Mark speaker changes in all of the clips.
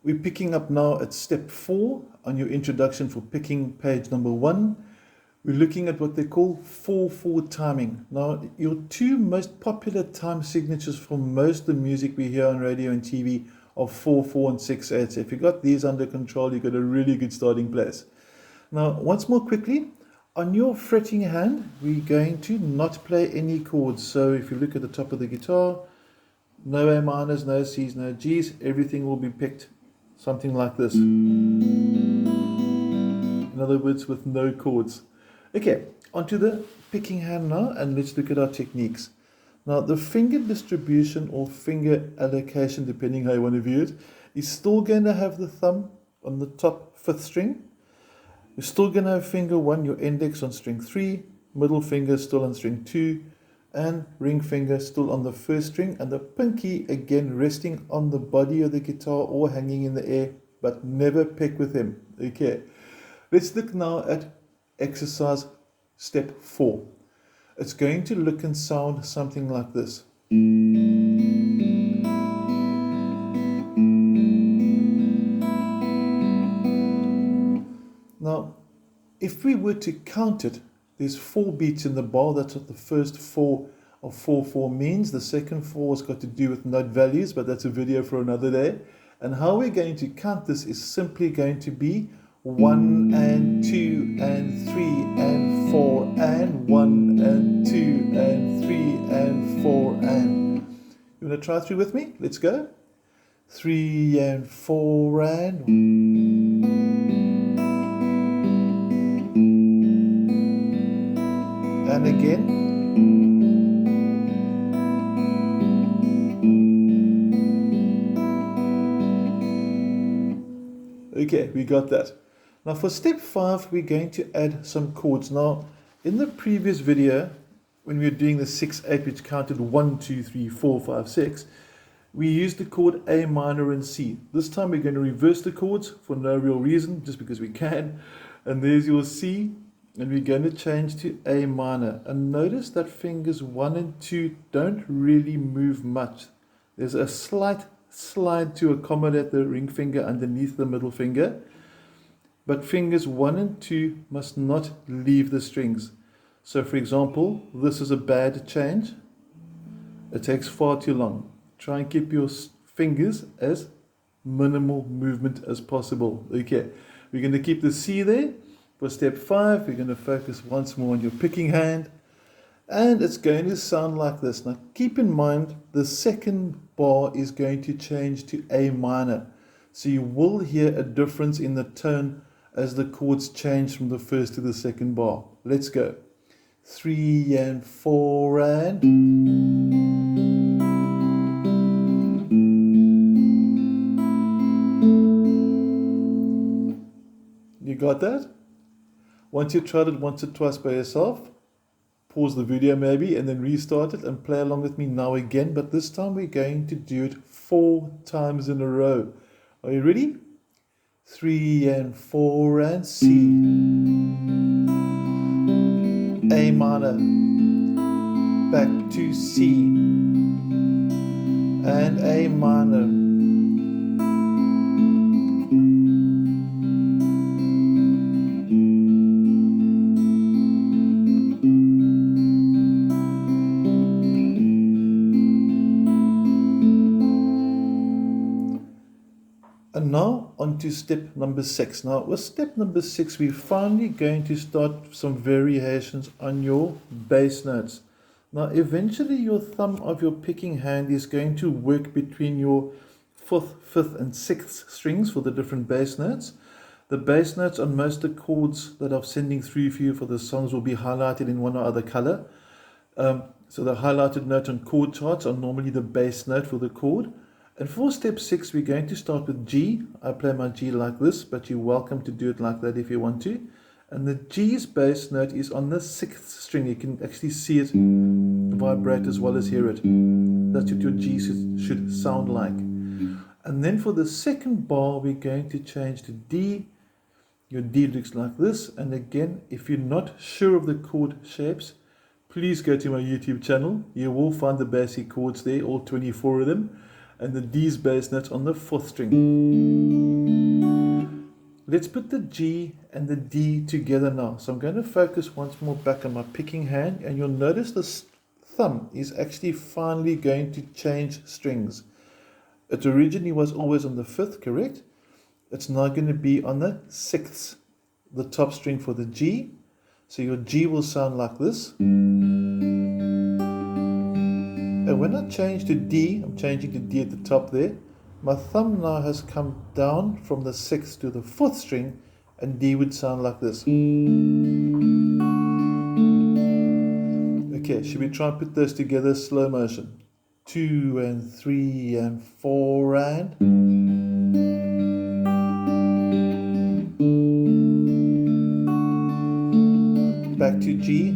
Speaker 1: We're picking up now at step 4 on your introduction for picking page number 1. We're looking at what they call 4/4 timing. Now, your two most popular time signatures for most of the music we hear on radio and TV are 4/4 and 6/8. So if you've got these under control, you've got a really good starting place. Now, once more quickly, on your fretting hand, we're going to not play any chords. So if you look at the top of the guitar, no A minors, no Cs, no Gs, everything will be picked something like this. In other words, with no chords. Okay, onto the picking hand now, and let's look at our techniques. Now, the finger distribution or finger allocation, depending how you want to view it, is still going to have the thumb on the top 5th string. You're still going to have finger 1, your index on string 3, middle finger still on string 2, and ring finger still on the 1st string, and the pinky again resting on the body of the guitar or hanging in the air, but never pick with him. Okay, let's look now at exercise step 4. It's going to look and sound something like this. Now, if we were to count it, there's 4 beats in the bar. That's what the first 4 of 4/4 means. The second 4 has got to do with note values, but that's a video for another day. And how we're going to count this is simply going to be 1 and 2 and 3 and 4 and 1 and 2 and 3 and 4 and. You want to try through with me? Let's go. 3 and 4 and. And again. Okay, we got that. Now for step 5, we're going to add some chords. Now, in the previous video, when we were doing the 6/8, which counted 1, 2, 3, 4, 5, 6, we used the chord A minor and C. This time we're going to reverse the chords for no real reason, just because we can. And there's your C. And we're going to change to A minor. And notice that fingers 1 and 2 don't really move much. There's a slight slide to accommodate the ring finger underneath the middle finger. But fingers 1 and 2 must not leave the strings. So for example, this is a bad change. It takes far too long. Try and keep your fingers as minimal movement as possible. Okay, we're going to keep the C there. For step 5, we're going to focus once more on your picking hand, and it's going to sound like this. Now keep in mind, the second bar is going to change to A minor, so you will hear a difference in the tone as the chords change from the first to the second bar. Let's go. 3 and 4 and. You got that? Once you've tried it once or twice by yourself, pause the video maybe and then restart it and play along with me now again. But this time we're going to do it 4 times in a row. Are you ready? 3 and 4 and C. A minor. Back to C. And A minor. And now on to step number 6. Now with step number 6, we're finally going to start some variations on your bass notes. Now eventually your thumb of your picking hand is going to work between your 4th, 5th and 6th strings for the different bass notes. The bass notes on most of the chords that I'm sending through for you for the songs will be highlighted in one or other color. So the highlighted note on chord charts are normally the bass note for the chord. And for step 6, we're going to start with G. I play my G like this, but you're welcome to do it like that if you want to. And the G's bass note is on the 6th string. You can actually see it vibrate as well as hear it. That's what your G should sound like. And then for the second bar, we're going to change to D. Your D looks like this. And again, if you're not sure of the chord shapes, please go to my YouTube channel. You will find the basic chords there, all 24 of them. and the D's bass note on the 4th string. Let's put the G and the D together now. So I'm going to focus once more back on my picking hand, and you'll notice the thumb is actually finally going to change strings. It originally was always on the 5th, correct? It's now going to be on the 6th, the top string for the G. So your G will sound like this. And when I change to D, I'm changing to D at the top there. My thumb now has come down from the 6th to the 4th string, and D would sound like this. Okay, should we try and put those together slow motion? 2 and 3 and 4 and... back to G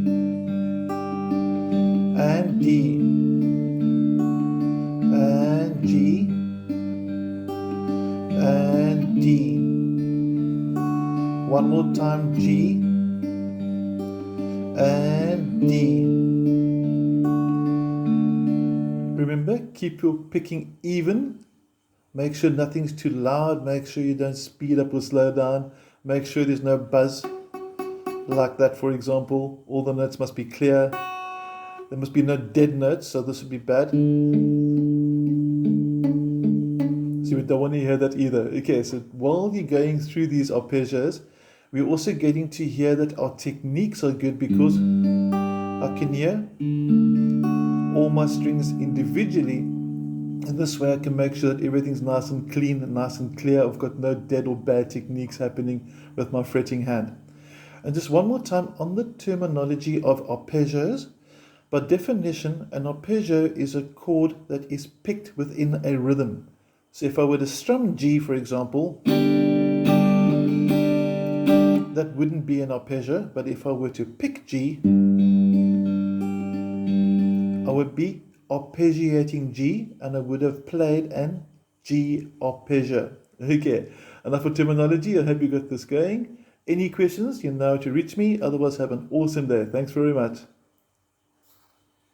Speaker 1: and D and G and D. One more time, G and D. Remember, keep your picking even. Make sure nothing's too loud. Make sure you don't speed up or slow down. Make sure there's no buzz. Like that, for example. All the notes must be clear. There must be no dead notes, so this would be bad. So we don't want to hear that either. Okay, so while you're going through these arpeggios, we're also getting to hear that our techniques are good, because I can hear all my strings individually, and this way I can make sure that everything's nice and clean and nice and clear. I've got no dead or bad techniques happening with my fretting hand. And just one more time on the terminology of arpeggios. By definition, an arpeggio is a chord that is picked within a rhythm. So if I were to strum G, for example, that wouldn't be an arpeggio, but if I were to pick G, I would be arpeggiating G, and I would have played an G arpeggio. Okay, enough for terminology. I hope you got this going. Any questions, you know how to reach me. Otherwise, have an awesome day. Thanks very much.